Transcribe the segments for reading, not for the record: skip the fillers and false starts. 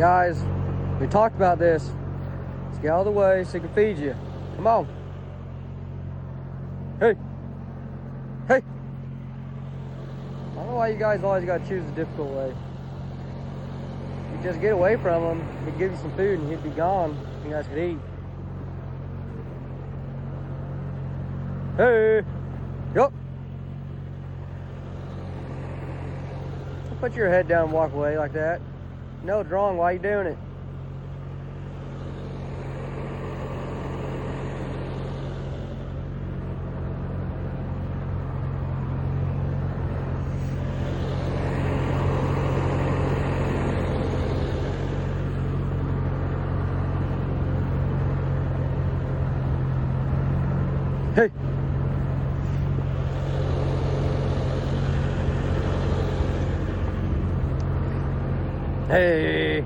Guys, we talked about this. Let's get out of the way so he can feed you. Come on. Hey. Hey. I don't know why you guys always got to choose the difficult way. You just get away from him, he'd give you some food and he'd be gone. You guys could eat. Hey. Yup. Don't put your head down and walk away like that. No, it's wrong. Why are you doing it? Hey. Hey.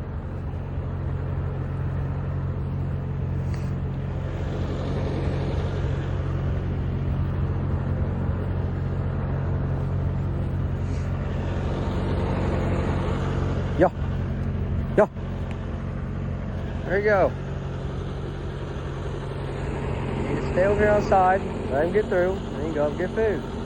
Yeah. Yeah. There you go. You can stay over here on the side, let him get through, and then you go up and get food.